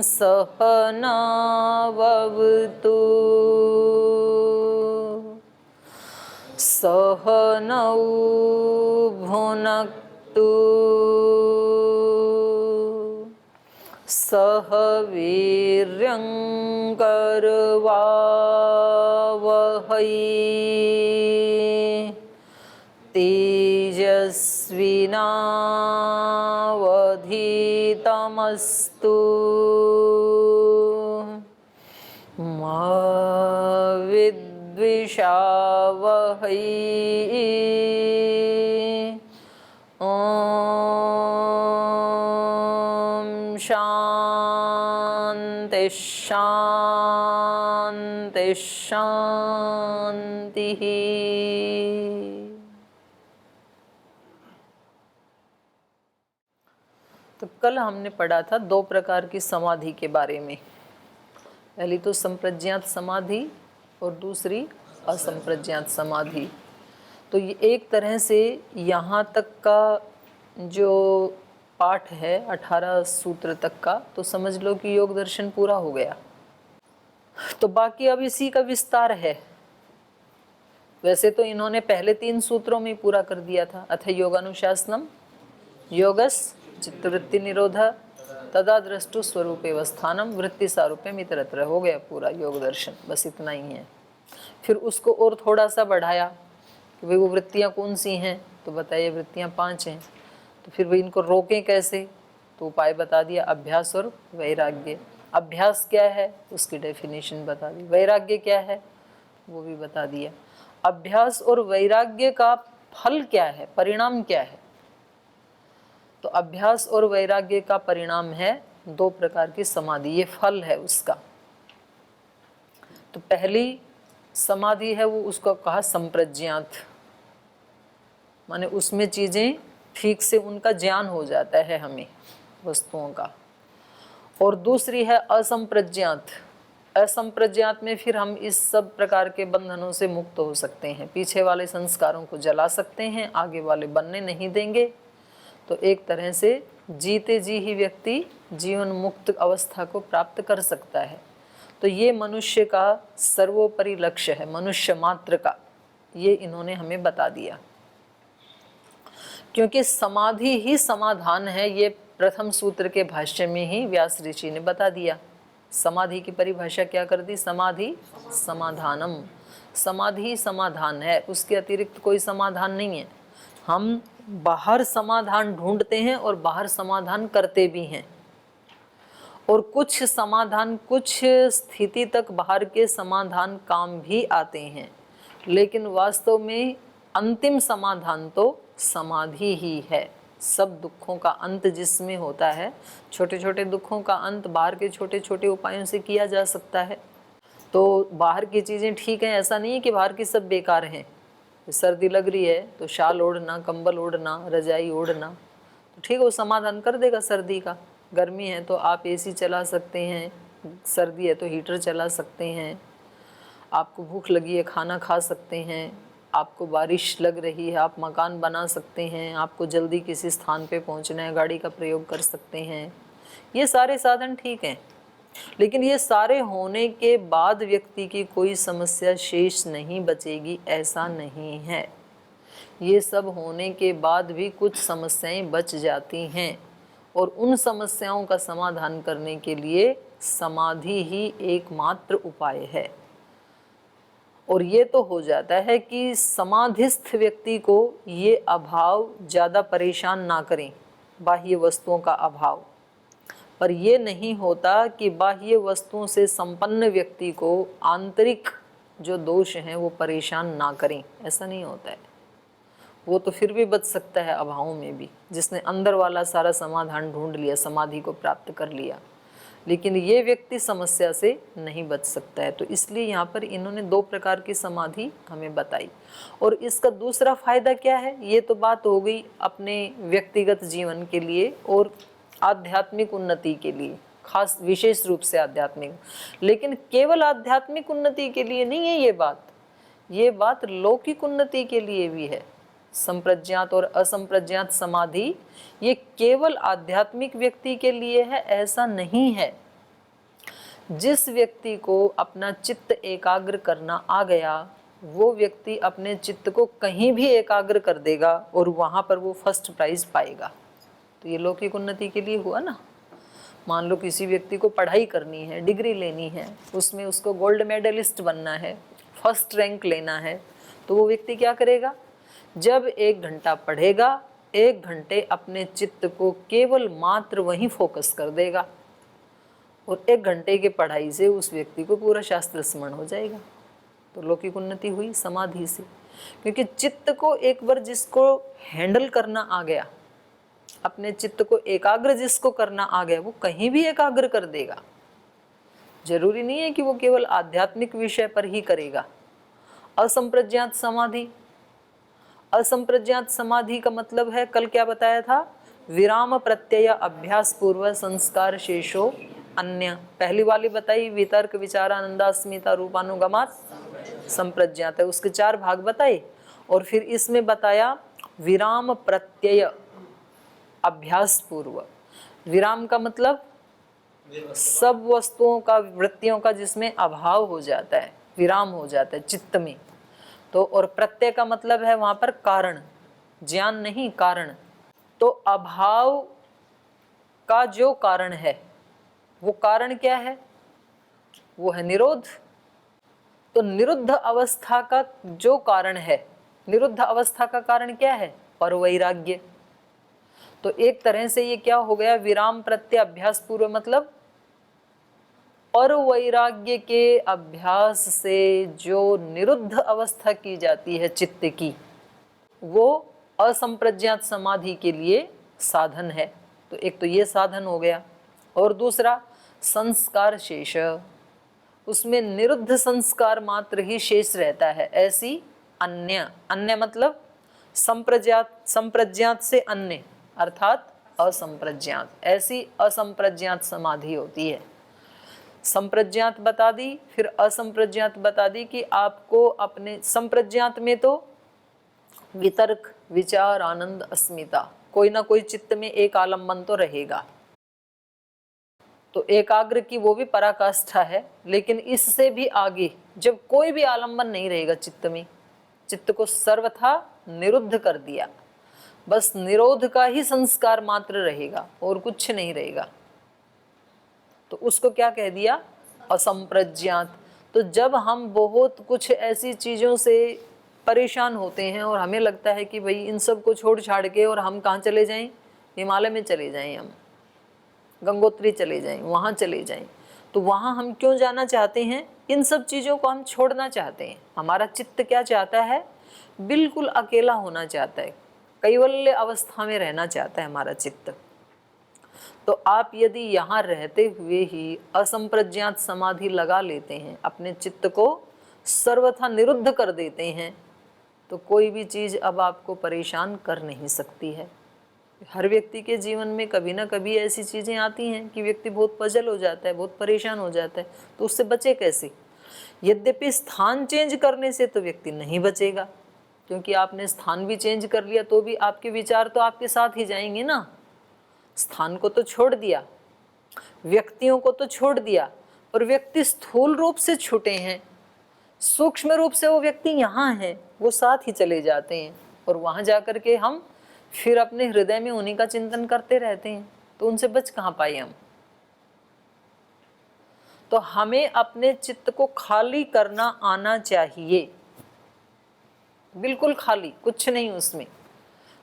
सहनाववतु सहनौ भुनक्तु सह वीर्यं करवावहै तेजस्विनावधीतमस्तु मा विद्विषावहै। ॐ शान्ति शान्ति शान्तिः। तो कल हमने पढ़ा था दो प्रकार की समाधि के बारे में। पहली तो संप्रज्ञात समाधि और दूसरी असंप्रज्ञात समाधि। तो ये एक तरह से यहाँ तक का जो पाठ है 18 सूत्र तक का, तो समझ लो कि योग दर्शन पूरा हो गया। तो बाकी अब इसी का विस्तार है। वैसे तो इन्होंने पहले 3 सूत्रों में पूरा कर दिया था। अथ योगानुशासनम योगस चित्तवृत्ति निरोध तदा द्रष्टु स्वरूपे वस्थानम वृत्ति सारूप्यम इतरत्र, हो गया पूरा योग दर्शन। बस इतना ही है। फिर उसको और थोड़ा सा बढ़ाया कि भाई वो वृत्तियाँ कौन सी हैं, तो बताइए वृत्तियाँ 5 हैं। तो फिर भाई इनको रोकें कैसे, तो उपाय बता दिया, अभ्यास और वैराग्य। अभ्यास क्या है उसकी डेफिनेशन बता दी, वैराग्य क्या है वो भी बता दिया। अभ्यास और वैराग्य का फल क्या है, परिणाम क्या है, तो अभ्यास और वैराग्य का परिणाम है 2 प्रकार की समाधि, ये फल है उसका। तो पहली समाधि है वो उसको कहा संप्रज्ञात, माने उसमें चीज़ें ठीक से उनका ज्ञान हो जाता है हमें वस्तुओं का। और दूसरी है असंप्रज्ञात। असंप्रज्ञात में फिर हम इस सब प्रकार के बंधनों से मुक्त हो सकते हैं, पीछे वाले संस्कारों को जला सकते हैं, आगे वाले बनने नहीं देंगे। तो एक तरह से जीते जी ही व्यक्ति जीवन मुक्त अवस्था को प्राप्त कर सकता है। तो ये मनुष्य का सर्वोपरि लक्ष्य है, मनुष्य मात्र का, ये इन्होंने हमें बता दिया। क्योंकि समाधि ही समाधान है, ये प्रथम सूत्र के भाष्य में ही व्यास ऋषि ने बता दिया। समाधि की परिभाषा क्या कर दी, समाधि समाधानम, समाधि समाधान है, उसके अतिरिक्त कोई समाधान नहीं है। हम बाहर समाधान ढूंढते हैं और बाहर समाधान करते भी हैं, और कुछ समाधान कुछ स्थिति तक बाहर के समाधान काम भी आते हैं, लेकिन वास्तव में अंतिम समाधान तो समाधि ही है। सब दुखों का अंत जिसमें होता है, छोटे छोटे दुखों का अंत बाहर के छोटे छोटे उपायों से किया जा सकता है। तो बाहर की चीज़ें ठीक हैं, ऐसा नहीं है कि बाहर की सब बेकार हैं। सर्दी लग रही है तो शाल ओढ़ना, कंबल ओढ़ना, रजाई ओढ़ना, तो ठीक है वो समाधान कर देगा सर्दी का। गर्मी है तो आप एसी चला सकते हैं, सर्दी है तो हीटर चला सकते हैं। आपको भूख लगी है खाना खा सकते हैं, आपको बारिश लग रही है आप मकान बना सकते हैं, आपको जल्दी किसी स्थान पे पहुंचना है गाड़ी का प्रयोग कर सकते हैं। ये सारे साधन ठीक हैं, लेकिन ये सारे होने के बाद व्यक्ति की कोई समस्या शेष नहीं बचेगी, ऐसा नहीं है। ये सब होने के बाद भी कुछ समस्याएं बच जाती हैं, और उन समस्याओं का समाधान करने के लिए समाधि ही एकमात्र उपाय है। और ये तो हो जाता है कि समाधिस्थ व्यक्ति को ये अभाव ज़्यादा परेशान ना करें, बाह्य वस्तुओं का अभाव। पर ये नहीं होता कि बाह्य वस्तुओं से संपन्न व्यक्ति को आंतरिक जो दोष हैं वो परेशान ना करें, ऐसा नहीं होता है। वो तो फिर भी बच सकता है अभावों में भी, जिसने अंदर वाला सारा समाधान ढूंढ लिया, समाधि को प्राप्त कर लिया। लेकिन ये व्यक्ति समस्या से नहीं बच सकता है। तो इसलिए यहाँ पर इन्होंने 2 प्रकार की समाधि हमें बताई। और इसका दूसरा फायदा क्या है, ये तो बात हो गई अपने व्यक्तिगत जीवन के लिए और आध्यात्मिक उन्नति के लिए, खास विशेष रूप से आध्यात्मिक। लेकिन केवल आध्यात्मिक उन्नति के लिए नहीं है ये बात लौकिक उन्नति के लिए भी है। संप्रज्ञात और असंप्रज्ञात समाधि ये केवल आध्यात्मिक व्यक्ति के लिए है ऐसा नहीं है, जिस व्यक्ति को अपना चित्त एकाग्र करना आ गया, वो व्यक्ति अपने चित्त को कहीं भी एकाग्र कर देगा और वहाँ पर वो फर्स्ट प्राइज पाएगा। तो ये लौकिक उन्नति के लिए हुआ ना। मान लो किसी व्यक्ति को पढ़ाई करनी है, डिग्री लेनी है, उसमें उसको गोल्ड मेडलिस्ट बनना है, फर्स्ट रैंक लेना है, तो वो व्यक्ति क्या करेगा? जब 1 घंटा पढ़ेगा, 1 घंटे अपने चित्त को केवल मात्र वहीं फोकस कर देगा और 1 घंटे के पढ़ाई से उस व्यक्ति को पूरा शास्त्र स्मरण हो जाएगा। तो लौकिक उन्नति हुई समाधि से, क्योंकि चित्त को एक बार जिसको हैंडल करना आ गया, अपने चित्त को एकाग्र जिसको करना आ गया, वो कहीं भी एकाग्र कर देगा। जरूरी नहीं है कि वो केवल आध्यात्मिक विषय पर ही करेगा। असंप्रज्ञात समाधि, असंप्रज्ञात समाधि का मतलब है, कल क्या बताया था? विराम प्रत्यय अभ्यास पूर्व संस्कार शेषो अन्य। पहली वाली बताई वितर्क विचारानंदा अस्मिता रूपानुगमात संप्रज्ञात है, उसके 4 भाग बताए। और फिर इसमें बताया विराम प्रत्यय अभ्यास पूर्व। विराम का मतलब सब वस्तुओं का, वृत्तियों का जिसमें अभाव हो जाता है, विराम हो जाता है चित्त में। तो और प्रत्यय का मतलब है वहां पर कारण, ज्ञान नहीं, कारण। तो अभाव का जो कारण है, वो कारण क्या है? वो है निरोध। तो निरुद्ध अवस्था का जो कारण है, निरुद्ध अवस्था का कारण क्या है? परवैराग्य। तो एक तरह से ये क्या हो गया? विराम प्रत्यय अभ्यास पूर्व मतलब पर वैराग्य के अभ्यास से जो निरुद्ध अवस्था की जाती है चित्त की, वो असंप्रज्ञात समाधि के लिए साधन है। तो एक तो ये साधन हो गया। और दूसरा संस्कार शेष, उसमें निरुद्ध संस्कार मात्र ही शेष रहता है। ऐसी अन्य, अन्य मतलब संप्रज्ञात, संप्रज्ञात से अन्य अर्थात असंप्रज्ञात, ऐसी असंप्रज्ञात समाधि होती है। संप्रज्ञात बता दी, फिर असंप्रज्ञात बता दी कि आपको अपने संप्रज्ञात में तो वितर्क विचार आनंद अस्मिता, कोई ना कोई चित्त में एक आलम्बन तो रहेगा। तो एकाग्र की वो भी पराकाष्ठा है, लेकिन इससे भी आगे जब कोई भी आलम्बन नहीं रहेगा चित्त में, चित्त को सर्वथा निरुद्ध कर दिया, बस निरोध का ही संस्कार मात्र रहेगा और कुछ नहीं रहेगा, तो उसको क्या कह दिया? असंप्रज्ञात। तो जब हम बहुत कुछ ऐसी चीज़ों से परेशान होते हैं और हमें लगता है कि भाई इन सब को छोड़ छाड़ के और हम कहाँ चले जाएं? हिमालय में चले जाएं, हम गंगोत्री चले जाएं, वहाँ चले जाएं, तो वहाँ हम क्यों जाना चाहते हैं? इन सब चीज़ों को हम छोड़ना चाहते हैं। हमारा चित्त क्या चाहता है? बिल्कुल अकेला होना चाहता है, कैवल्य अवस्था में रहना चाहता है हमारा चित्त। तो आप यदि यहाँ रहते हुए ही असंप्रज्ञात समाधि लगा लेते हैं, अपने चित्त को सर्वथा निरुद्ध कर देते हैं, तो कोई भी चीज़ अब आपको परेशान कर नहीं सकती है। हर व्यक्ति के जीवन में कभी ना कभी ऐसी चीज़ें आती हैं कि व्यक्ति बहुत पजल हो जाता है, बहुत परेशान हो जाता है, तो उससे बचे कैसे? यद्यपि स्थान चेंज करने से तो व्यक्ति नहीं बचेगा, क्योंकि आपने स्थान भी चेंज कर लिया तो भी आपके विचार तो आपके साथ ही जाएंगे ना। स्थान को तो छोड़ दिया, व्यक्तियों को तो छोड़ दिया, और व्यक्ति स्थूल रूप से छूटे हैं, सूक्ष्म रूप से वो व्यक्ति यहाँ है, वो साथ ही चले जाते हैं, और वहाँ जाकर के हम फिर अपने हृदय में उन्हीं का चिंतन करते रहते हैं, तो उनसे बच कहाँ पाए हम? तो हमें अपने चित्त को खाली करना आना चाहिए, बिल्कुल खाली, कुछ नहीं उसमें।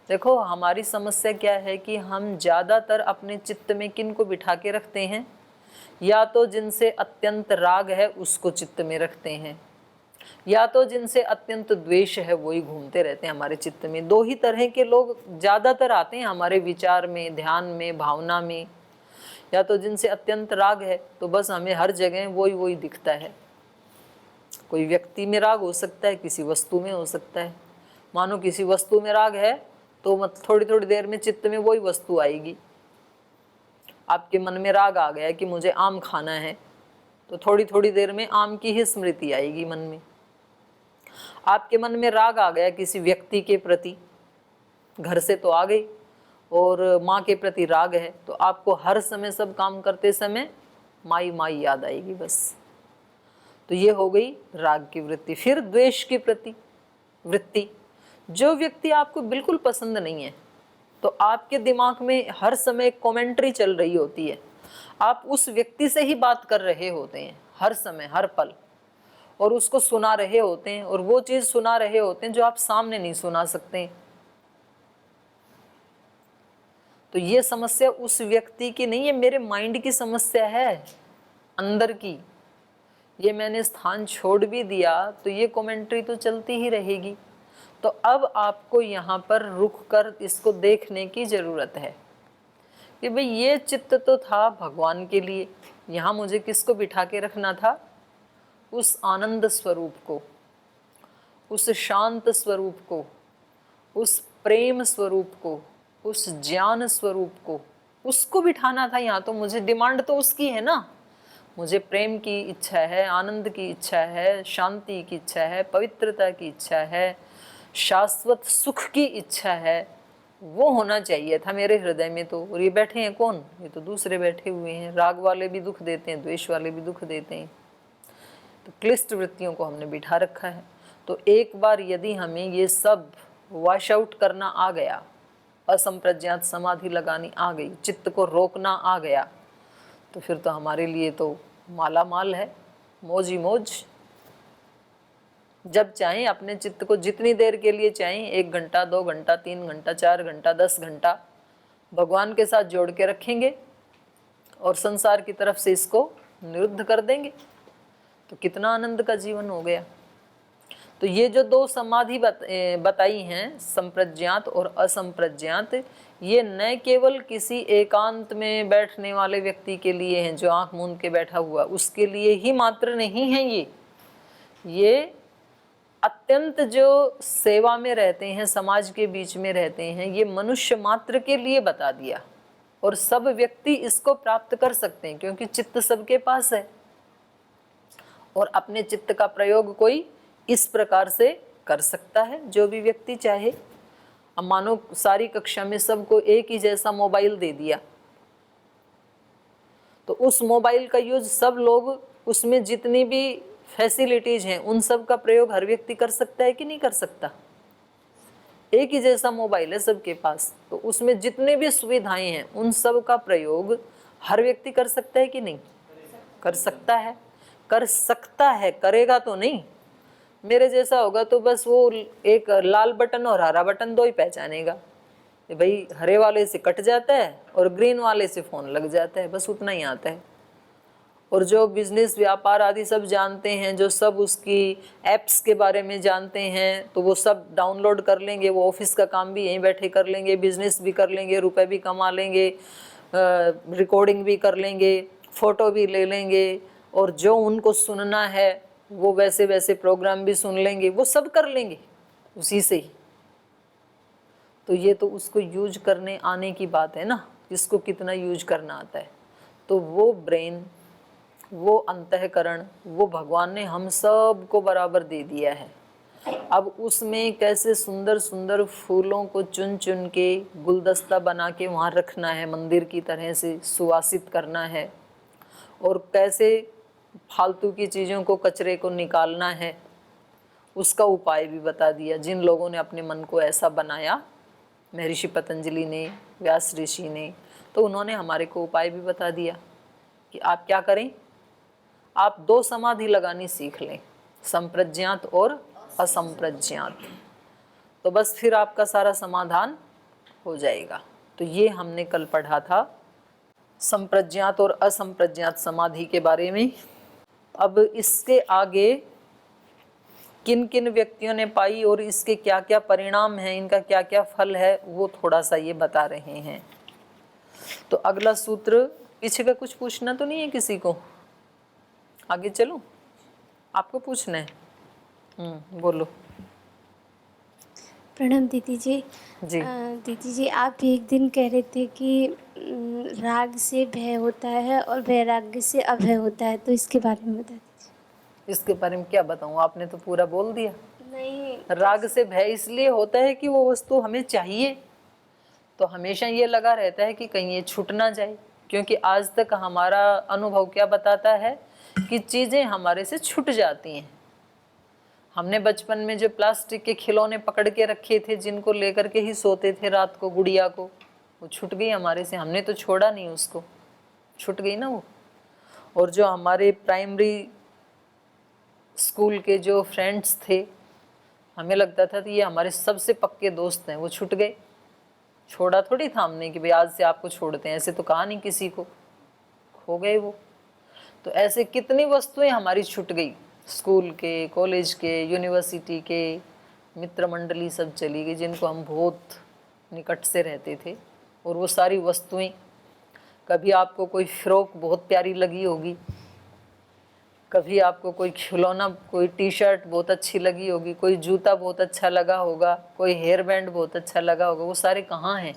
देखो हमारी समस्या क्या है कि हम ज़्यादातर अपने चित्त में किन को बिठा के रखते हैं? या तो जिनसे अत्यंत राग है उसको चित्त में रखते हैं, या तो जिनसे अत्यंत द्वेष है वही घूमते रहते हैं हमारे चित्त में। 2 ही तरह के लोग ज़्यादातर आते हैं हमारे विचार में, ध्यान में, भावना में। या तो जिनसे अत्यंत राग है तो बस हमें हर जगह वही दिखता है। कोई व्यक्ति में राग हो सकता है, किसी वस्तु में हो सकता है। मानो किसी वस्तु में राग है तो मतलब थोड़ी थोड़ी देर में चित्त में वही वस्तु आएगी। आपके मन में राग आ गया कि मुझे आम खाना है, तो थोड़ी थोड़ी देर में आम की ही स्मृति आएगी मन में। आपके मन में राग आ गया किसी व्यक्ति के प्रति, घर से तो आ गई, और माँ के प्रति राग है, तो आपको हर समय सब काम करते समय माई माई याद आएगी बस। तो ये हो गई राग की वृत्ति। फिर द्वेष की प्रति वृत्ति, जो व्यक्ति आपको बिल्कुल पसंद नहीं है तो आपके दिमाग में हर समय कमेंट्री चल रही होती है, आप उस व्यक्ति से ही बात कर रहे होते हैं हर समय हर पल, और उसको सुना रहे होते हैं, और वो चीज़ सुना रहे होते हैं जो आप सामने नहीं सुना सकते। तो ये समस्या उस व्यक्ति की नहीं है, मेरे माइंड की समस्या है अंदर की। ये मैंने स्थान छोड़ भी दिया तो ये कमेंट्री तो चलती ही रहेगी। तो अब आपको यहाँ पर रुक कर इसको देखने की ज़रूरत है कि भाई ये चित्त तो था भगवान के लिए, यहाँ मुझे किसको बिठा के रखना था? उस आनंद स्वरूप को, उस शांत स्वरूप को, उस प्रेम स्वरूप को, उस ज्ञान स्वरूप को, उसको बिठाना था यहाँ। तो मुझे डिमांड तो उसकी है ना, मुझे प्रेम की इच्छा है, आनंद की इच्छा है, शांति की इच्छा है, पवित्रता की इच्छा है, शाश्वत सुख की इच्छा है। वो होना चाहिए था मेरे हृदय में। तो और ये बैठे हैं कौन? ये तो दूसरे बैठे हुए हैं। राग वाले भी दुख देते हैं, द्वेष वाले भी दुख देते हैं। तो क्लिष्ट वृत्तियों को हमने बिठा रखा है। तो एक बार यदि हमें ये सब वॉश आउट करना आ गया, असंप्रज्ञात समाधि लगानी आ गई, चित्त को रोकना आ गया, तो फिर तो हमारे लिए तो माला माल है, मौज ही मौज। जब चाहें अपने चित्त को जितनी देर के लिए चाहें, 1 घंटा 2 घंटा 3 घंटा 4 घंटा 10 घंटा भगवान के साथ जोड़ के रखेंगे और संसार की तरफ से इसको निरुद्ध कर देंगे, तो कितना आनंद का जीवन हो गया। तो ये जो 2 समाधि बताई हैं, संप्रज्ञात और असंप्रज्ञात, ये न केवल किसी एकांत में बैठने वाले व्यक्ति के लिए हैं जो आंख मूंद के बैठा हुआ, उसके लिए ही मात्र नहीं है। ये अत्यंत जो सेवा में रहते हैं, समाज के बीच में रहते हैं, ये मनुष्य मात्र के लिए बता दिया। और सब व्यक्ति इसको प्राप्त कर सकते हैं क्योंकि चित्त सबके पास है, और अपने चित्त का प्रयोग कोई इस प्रकार से कर सकता है जो भी व्यक्ति चाहे। अब मानो सारी कक्षा में सबको एक ही जैसा मोबाइल दे दिया, तो उस मोबाइल का यूज सब लोग, उसमें जितनी भी फैसिलिटीज हैं उन सब का प्रयोग हर व्यक्ति कर सकता है कि नहीं कर सकता? एक ही जैसा मोबाइल है सबके पास, तो उसमें जितने भी सुविधाएं हैं उन सब का प्रयोग हर व्यक्ति कर सकता है कि नहीं कर सकता है? कर सकता है, करेगा तो नहीं। मेरे जैसा होगा तो बस वो एक लाल बटन और हरा बटन 2 ही पहचानेगा, भाई हरे वाले से कट जाता है और ग्रीन वाले से फ़ोन लग जाता है, बस उतना ही आता है। और जो बिजनेस व्यापार आदि सब जानते हैं, जो सब उसकी ऐप्स के बारे में जानते हैं, तो वो सब डाउनलोड कर लेंगे, वो ऑफिस का काम भी यहीं बैठे कर लेंगे, बिजनेस भी कर लेंगे, रुपए भी कमा लेंगे, रिकॉर्डिंग भी कर लेंगे, फ़ोटो भी ले लेंगे, और जो उनको सुनना है वो वैसे वैसे प्रोग्राम भी सुन लेंगे, वो सब कर लेंगे उसी से ही। तो ये तो उसको यूज करने आने की बात है ना, इसको कितना यूज करना आता है। तो वो ब्रेन, वो अंतःकरण, वो भगवान ने हम सब को बराबर दे दिया है। अब उसमें कैसे सुंदर सुंदर फूलों को चुन चुन के गुलदस्ता बना के वहाँ रखना है, मंदिर की तरह से सुवासित करना है, और कैसे फालतू की चीज़ों को, कचरे को निकालना है, उसका उपाय भी बता दिया। जिन लोगों ने अपने मन को ऐसा बनाया, महर्षि पतंजलि ने, व्यास ऋषि ने, तो उन्होंने हमारे को उपाय भी बता दिया कि आप क्या करें, आप 2 समाधि लगानी सीख लें, संप्रज्ञात और असंप्रज्ञात, तो बस फिर आपका सारा समाधान हो जाएगा। तो ये हमने कल पढ़ा था संप्रज्ञात और असंप्रज्ञात समाधि के बारे में। अब इसके आगे किन किन व्यक्तियों ने पाई और इसके क्या क्या परिणाम हैं, इनका क्या क्या फल है, वो थोड़ा सा ये बता रहे हैं। तो अगला सूत्र, पीछे का कुछ पूछना तो नहीं है किसी को? आगे चलो, आपको पूछना है। बोलो। प्रणाम दीदी जी। जी दीदी जी, आप एक दिन कह रहे थे कि राग से भय होता है और वैराग्य से अभय होता है, तो इसके बारे में बता दीजिए। इसके बारे में क्या बताऊँ, आपने तो पूरा बोल दिया। नहीं, राग से भय इसलिए होता है कि वो वस्तु हमें चाहिए, तो हमेशा ये लगा रहता है कि कहीं ये छूट ना जाए, क्योंकि आज तक हमारा अनुभव क्या बताता है कि चीज़ें हमारे से छूट जाती हैं। हमने बचपन में जो प्लास्टिक के खिलौने पकड़ के रखे थे, जिनको लेकर के ही सोते थे रात को, गुड़िया को, वो छूट गई हमारे से। हमने तो छोड़ा नहीं उसको, छूट गई ना वो। और जो हमारे प्राइमरी स्कूल के जो फ्रेंड्स थे, हमें लगता था कि ये हमारे सबसे पक्के दोस्त हैं, वो छूट गए। छोड़ा थोड़ी था हमने कि भाई आज से आपको छोड़ते हैं, ऐसे तो कहा नहीं किसी को, खो गए वो। तो ऐसे कितनी वस्तुएं हमारी छूट गई, स्कूल के, कॉलेज के, यूनिवर्सिटी के, मित्र मंडली सब चली गई, जिनको हम बहुत निकट से रहते थे। और वो सारी वस्तुएं, कभी आपको कोई फ्रॉक बहुत प्यारी लगी होगी, कभी आपको कोई खिलौना, कोई टी शर्ट बहुत अच्छी लगी होगी, कोई जूता बहुत अच्छा लगा होगा, कोई हेयर बैंड बहुत अच्छा लगा होगा, वो सारे कहाँ हैं,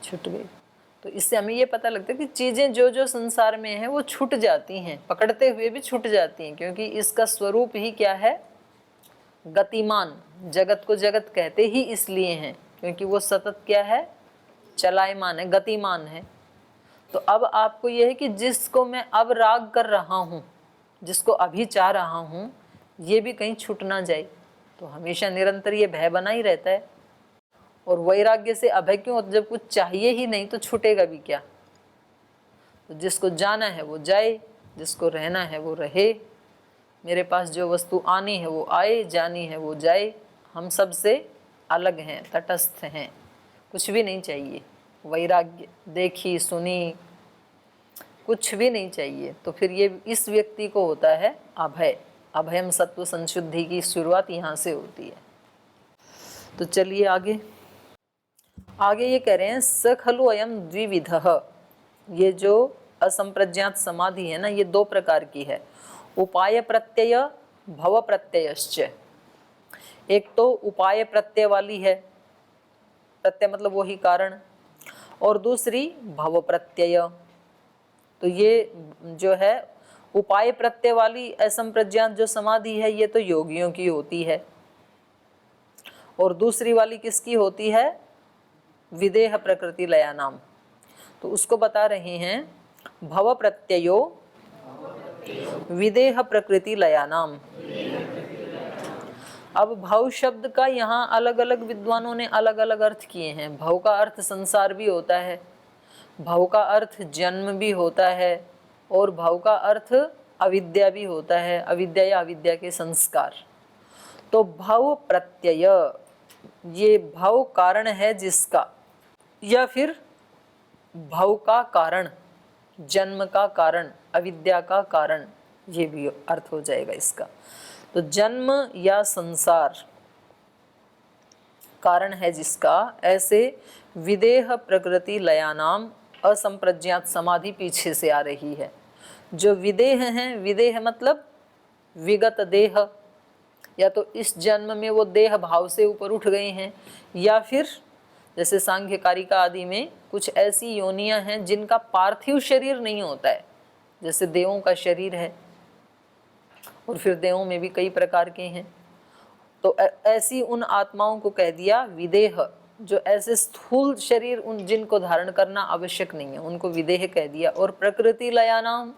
छूट गए। तो इससे हमें ये पता लगता है कि चीज़ें जो जो संसार में हैं वो छूट जाती हैं, पकड़ते हुए भी छूट जाती हैं, क्योंकि इसका स्वरूप ही क्या है, गतिमान। जगत को जगत कहते ही इसलिए हैं क्योंकि वो सतत क्या है, चलायमान है, गतिमान है। तो अब आपको यह है कि जिसको मैं अब राग कर रहा हूँ, जिसको अभी चाह रहा हूँ, ये भी कहीं छूट ना जाए। तो हमेशा निरंतर ये भय बना ही रहता है। और वैराग्य से अभय क्यों, जब कुछ चाहिए ही नहीं तो छूटेगा भी क्या। तो जिसको जाना है वो जाए, जिसको रहना है वो रहे। मेरे पास जो वस्तु आनी है वो आए, जानी है वो जाए। हम सब से अलग हैं, तटस्थ हैं, कुछ भी नहीं चाहिए। वैराग्य, देखी सुनी, कुछ भी नहीं चाहिए। तो फिर ये इस व्यक्ति को होता है अभय। अभयम सत्व संशुद्धि की शुरुआत यहाँ से होती है। तो चलिए आगे ये कह रहे हैं, स खलु अयम द्विविधः। ये जो असंप्रज्ञात समाधि है ना, ये दो प्रकार की है। उपाय प्रत्यय, भव प्रत्ययश्च। एक तो उपाय प्रत्यय वाली है, प्रत्यय मतलब वही कारण, और दूसरी भव प्रत्यय। तो ये जो है उपाय प्रत्यय वाली असंप्रज्ञात जो समाधि है, ये तो योगियों की होती है। और दूसरी वाली किसकी होती है, विदेह प्रकृति लया नाम। तो उसको बता रहे हैं, भव प्रत्ययो विदेह प्रकृति लया नाम। अब भव शब्द का यहाँ अलग अलग विद्वानों ने अलग अलग अर्थ किए हैं। भव का अर्थ संसार भी होता है, भव का अर्थ जन्म भी होता है, और भव का अर्थ अविद्या भी होता है, अविद्या या अविद्या के संस्कार। तो भव प्रत्यय, ये भव कारण है जिसका, या फिर भव का कारण, जन्म का कारण, अविद्या का कारण, ये भी अर्थ हो जाएगा इसका। तो जन्म या संसार कारण है जिसका, ऐसे विदेह प्रकृति लया नाम असंप्रज्ञात समाधि पीछे से आ रही है। जो विदेह हैं, विदेह मतलब विगत देह, या तो इस जन्म में वो देह भाव से ऊपर उठ गए हैं, या फिर जैसे सांख्य कारिका आदि में कुछ ऐसी योनियां हैं जिनका पार्थिव शरीर नहीं होता है, जैसे देवों का शरीर है, और फिर देवों में भी कई प्रकार के हैं। तो ऐसी उन आत्माओं को कह दिया विदेह, जो ऐसे स्थूल शरीर उन जिनको धारण करना आवश्यक नहीं है, उनको विदेह कह दिया। और प्रकृति लया नाम,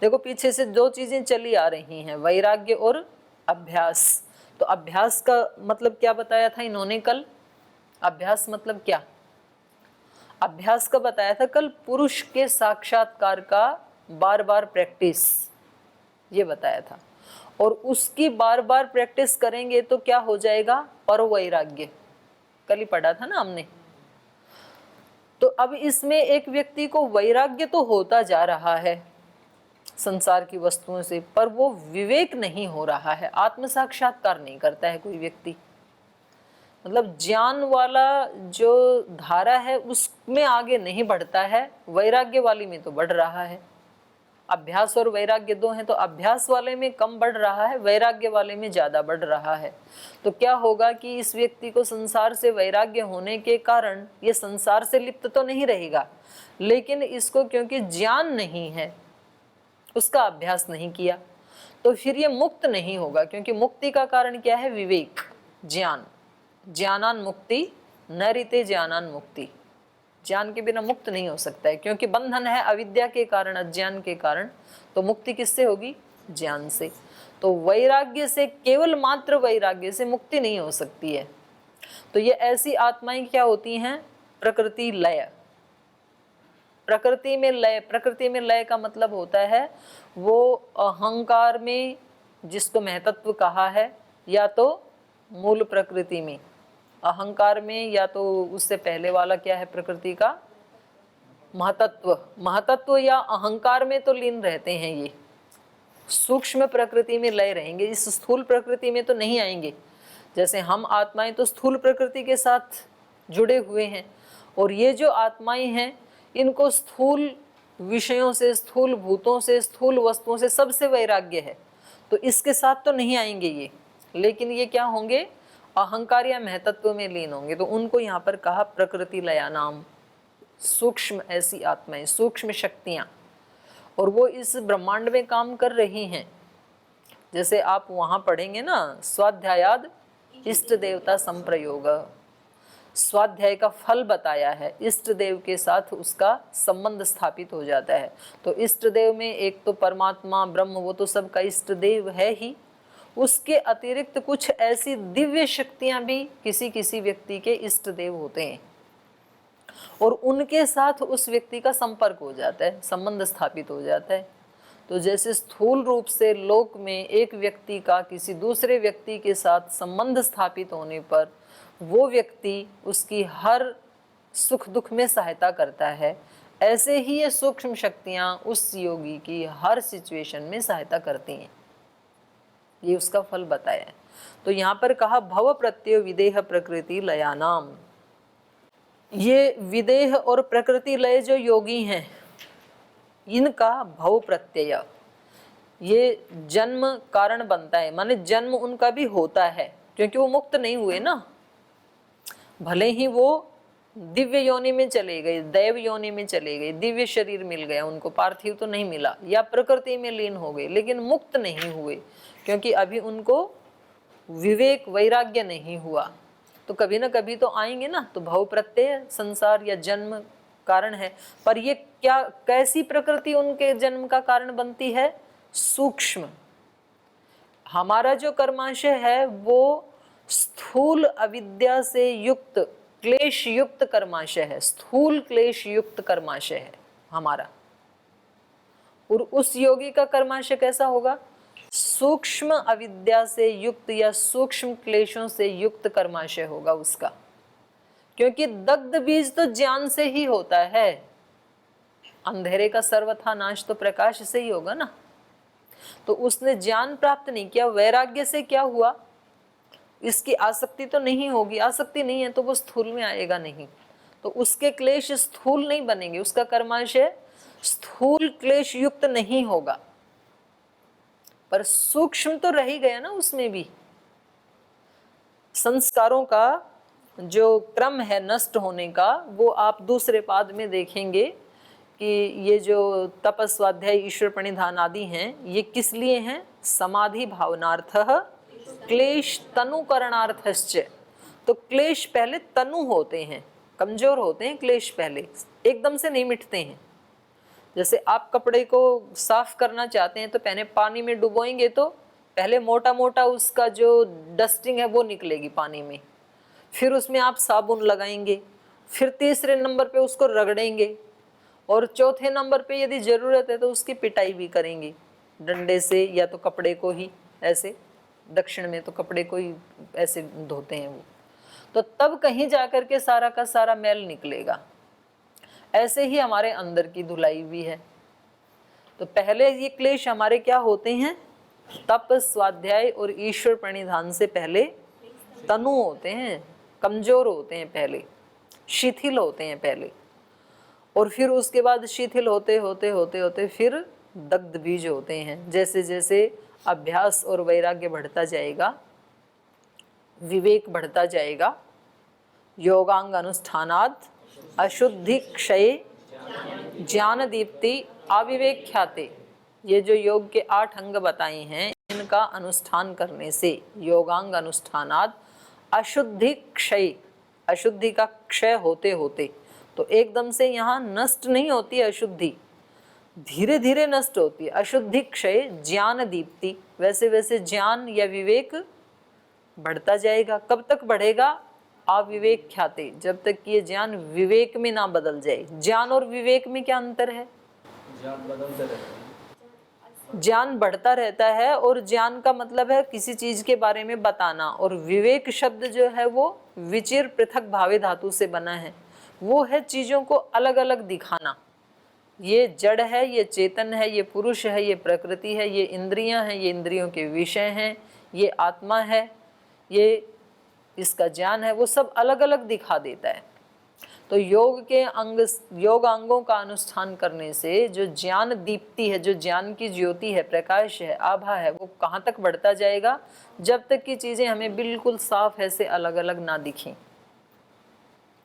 देखो पीछे से दो चीजें चली आ रही हैं, वैराग्य और अभ्यास। तो अभ्यास का मतलब क्या बताया था इन्होंने कल, अभ्यास मतलब क्या, अभ्यास का बताया था कल, पुरुष के साक्षात्कार का बार बार प्रैक्टिस, ये बताया था। और उसकी बार बार प्रैक्टिस करेंगे तो क्या हो जाएगा, पर वैराग्य, कल ही पढ़ा था ना हमने। तो अब इसमें एक व्यक्ति को वैराग्य तो होता जा रहा है संसार की वस्तुओं से, पर वो विवेक नहीं हो रहा है, आत्म साक्षात्कार नहीं करता है कोई व्यक्ति। मतलब ज्ञान वाला जो धारा है उसमें आगे नहीं बढ़ता है, वैराग्य वाली में तो बढ़ रहा है। अभ्यास और वैराग्य दो हैं, तो अभ्यास वाले में कम बढ़ रहा है, वैराग्य वाले में ज़्यादा बढ़ रहा है। तो क्या होगा कि इस व्यक्ति को संसार से वैराग्य होने के कारण ये संसार से लिप्त तो नहीं रहेगा, लेकिन इसको क्योंकि ज्ञान नहीं है, उसका अभ्यास नहीं किया, तो फिर ये मुक्त नहीं होगा। क्योंकि मुक्ति का कारण क्या है, विवेक, ज्ञान। ज्ञानान मुक्ति न रीते ज्ञानान मुक्ति, ज्ञान के बिना मुक्त नहीं हो सकता है, क्योंकि बंधन है अविद्या के कारण, अज्ञान के कारण। तो मुक्ति किससे होगी? ज्ञान से। तो वैराग्य से, केवल मात्र वैराग्य से मुक्ति नहीं हो सकती है। तो ये ऐसी आत्माएं क्या होती हैं? प्रकृति लय। प्रकृति में लय, प्रकृति में लय का मतलब होता है वो अहंकार में जिसको महतत्व कहा है, या तो मूल प्रकृति में अहंकार में, या तो उससे पहले वाला क्या है प्रकृति का? महतत्व। महतत्व या अहंकार में तो लीन रहते हैं ये, सूक्ष्म प्रकृति में लय रहेंगे, इस स्थूल प्रकृति में तो नहीं आएंगे। जैसे हम आत्माएं तो स्थूल प्रकृति के साथ जुड़े हुए हैं, और ये जो आत्माएं हैं इनको स्थूल विषयों से, स्थूल भूतों से, स्थूल वस्तुओं से, सबसे वैराग्य है, तो इसके साथ तो नहीं आएंगे ये। लेकिन ये क्या होंगे? अहंकार या महतत्व में लीन होंगे। तो उनको यहाँ पर कहा प्रकृति लया नाम, सूक्ष्म ऐसी आत्माएं, सूक्ष्म शक्तियाँ, और वो इस ब्रह्मांड में काम कर रही हैं। जैसे आप वहाँ पढ़ेंगे ना, स्वाध्यायाद इष्ट देवता संप्रयोग, स्वाध्याय का फल बताया है, इष्ट देव के साथ उसका संबंध स्थापित हो जाता है। तो इष्ट देव में एक तो परमात्मा ब्रह्म, वो तो सबका इष्ट देव है ही, उसके अतिरिक्त कुछ ऐसी दिव्य शक्तियां भी किसी किसी व्यक्ति के इष्ट देव होते हैं, और उनके साथ उस व्यक्ति का संपर्क हो जाता है, संबंध स्थापित हो जाता है। तो जैसे स्थूल रूप से लोक में एक व्यक्ति का किसी दूसरे व्यक्ति के साथ संबंध स्थापित होने पर वो व्यक्ति उसकी हर सुख दुख में सहायता करता है, ऐसे ही ये सूक्ष्म शक्तियाँ उस योगी की हर सिचुएशन में सहायता करती हैं। ये उसका फल बताया है। तो यहाँ पर कहा भव प्रत्यय विदेह प्रकृति लयानाम। ये विदेह और प्रकृति लय जो योगी हैं, इनका भव प्रत्यय, ये जन्म कारण बनता है, माने जन्म उनका भी होता है, क्योंकि वो मुक्त नहीं हुए ना। भले ही वो दिव्य योनि में चले गए, दैव योनि में चले गए, दिव्य शरीर मिल गया उनको, पार्थिव तो नहीं मिला, या प्रकृति में लीन हो गए, लेकिन मुक्त नहीं हुए, क्योंकि अभी उनको विवेक वैराग्य नहीं हुआ। तो कभी ना कभी तो आएंगे ना। तो भव प्रत्यय संसार या जन्म कारण है, पर ये क्या, कैसी प्रकृति उनके जन्म का कारण बनती है? सूक्ष्म। हमारा जो कर्माशय है वो स्थूल अविद्या से युक्त, क्लेश युक्त कर्माशय है, स्थूल क्लेश युक्त कर्माशय है हमारा। और उस योगी का कर्माशय कैसा होगा? सूक्ष्म अविद्या से युक्त या सूक्ष्म क्लेशों से युक्त कर्माशय होगा उसका, क्योंकि दग्ध बीज तो ज्ञान से ही होता है। अंधेरे का सर्वथा नाश तो प्रकाश से ही होगा ना। तो उसने ज्ञान प्राप्त नहीं किया, वैराग्य से क्या हुआ? इसकी आसक्ति तो नहीं होगी, आसक्ति नहीं है तो वो स्थूल में आएगा नहीं, तो उसके क्लेश स्थूल नहीं बनेंगे, उसका कर्माशय स्थूल क्लेश युक्त नहीं होगा, पर सूक्ष्म तो रह ही गया ना उसमें भी। संस्कारों का जो क्रम है नष्ट होने का, वो आप दूसरे पाद में देखेंगे कि ये जो तपस, स्वाध्याय, ईश्वर प्रणिधान आदि हैं, ये किस लिए हैं? समाधि भावनार्थः क्लेश तनुकरणार्थश्च। तो क्लेश पहले तनु होते हैं, कमजोर होते हैं क्लेश पहले, एकदम से नहीं मिटते हैं। जैसे आप कपड़े को साफ करना चाहते हैं तो पहले पानी में डुबोएंगे तो पहले मोटा मोटा उसका जो डस्टिंग है वो निकलेगी पानी में, फिर उसमें आप साबुन लगाएंगे, फिर तीसरे नंबर पे उसको रगड़ेंगे, और चौथे नंबर पे यदि ज़रूरत है तो उसकी पिटाई भी करेंगे डंडे से, या तो कपड़े को ही ऐसे, दक्षिण में तो कपड़े को ही ऐसे धोते हैं वो, तो तब कहीं जाकर के सारा का सारा मैल निकलेगा। ऐसे ही हमारे अंदर की धुलाई भी है। तो पहले ये क्लेश हमारे क्या होते हैं? तप, स्वाध्याय और ईश्वर प्रणिधान से पहले तनु होते हैं, कमजोर होते हैं पहले, शिथिल होते हैं पहले, और फिर उसके बाद शिथिल होते होते होते होते फिर दग्ध बीज होते हैं। जैसे जैसे अभ्यास और वैराग्य बढ़ता जाएगा, विवेक बढ़ता जाएगा, योगांग अनुष्ठानात् अशुद्धि क्षय ज्ञान दीप्ति अविवेक ख्याते। ये जो योग के 8 अंग बताए हैं, इनका अनुष्ठान करने से, योगांग अनुष्ठानात् अशुद्धि क्षय, अशुद्धि का क्षय होते होते, तो एकदम से यहाँ नष्ट नहीं होती है अशुद्धि, धीरे धीरे नष्ट होती है। अशुद्धि क्षय ज्ञान दीप्ति, वैसे वैसे ज्ञान या विवेक बढ़ता जाएगा। कब तक बढ़ेगा? अविवेक ख्याते, जब तक कि ये ज्ञान विवेक में ना बदल जाए। ज्ञान और विवेक में क्या अंतर है? ज्ञान बदलते रहते हैं। ज्ञान बढ़ता रहता है, और ज्ञान का मतलब है किसी चीज के बारे में बताना, और विवेक शब्द जो है वो विचिर पृथक भावे धातु से बना है। वो है चीजों को अलग अलग दिखाना। ये जड़ है, ये चेतन है, ये पुरुष है, ये प्रकृति है, ये इंद्रियां हैं, ये इंद्रियों के विषय हैं, ये आत्मा है, ये इसका ज्ञान है, वो सब अलग अलग दिखा देता है। तो योग के अंग, योग अंगों का अनुष्ठान करने से जो ज्ञान दीप्ति है, जो ज्ञान की ज्योति है, प्रकाश है, आभा है, वो कहाँ तक बढ़ता जाएगा? जब तक कि चीजें हमें बिल्कुल साफ ऐसे अलग अलग ना दिखें,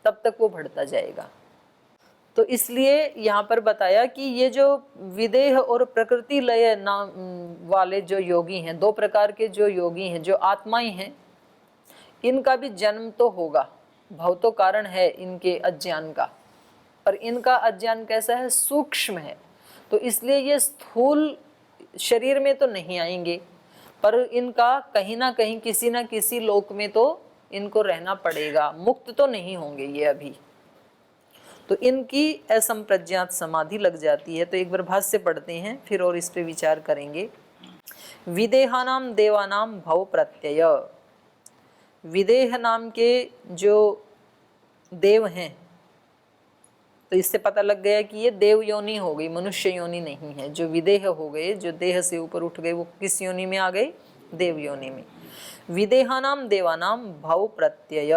तब तक वो बढ़ता जाएगा। तो इसलिए यहाँ पर बताया कि ये जो विदेह और प्रकृति लय नाम वाले जो योगी हैं, दो प्रकार के जो योगी हैं, जो आत्माएं हैं, इनका भी जन्म तो होगा। भव तो कारण है इनके अज्ञान का, पर इनका अज्ञान कैसा है? सूक्ष्म है। तो इसलिए ये स्थूल शरीर में तो नहीं आएंगे, पर इनका कहीं ना कहीं किसी ना किसी लोक में तो इनको रहना पड़ेगा, मुक्त तो नहीं होंगे ये अभी। तो इनकी असंप्रज्ञात समाधि लग जाती है। तो एक बार भाष्य पढ़ते हैं, फिर और इस पे विचार करेंगे। विदेहानाम देवानाम भव प्रत्यय, विदेह नाम के जो देव हैं, तो इससे पता लग गया कि ये देव योनि हो गई, मनुष्य योनि नहीं है। जो विदेह हो गए, जो देह से ऊपर उठ गए, वो किस योनि में आ गए? देव योनि में। विदेहानाम देवानाम भव प्रत्यय,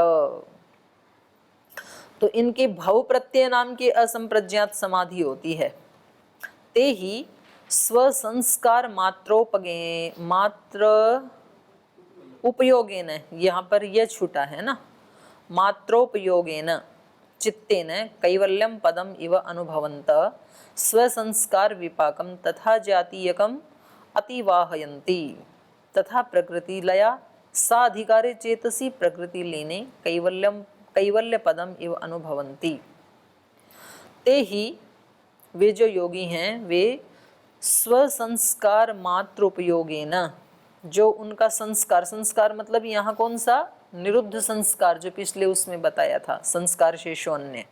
तो इनके भव प्रत्यय नाम की असंप्रज्ञात समाधि होती है। ते ही स्वसंस्कार मात्र उपयोगेन, यहाँ पर यह छूटा है ना, मात्रोपयोगेन चित्तेन कैवल्यम पदम इव अनुभवन्त स्वसंस्कार विपाकम तथा जातीयकम अतिवाहयन्ति तथा प्रकृति लया साधिकारे चेतसी प्रकृति लेने कैवल्य पदम इव अनुभवन्ति। ते ही, वे जो योगी हैं, वे स्वसंस्कार मात्र उपयोगेन, जो उनका संस्कार, संस्कार मतलब यहाँ कौन सा? निरुद्ध संस्कार, जो पिछले उसमें बताया था, संस्कार शेषो अन्य,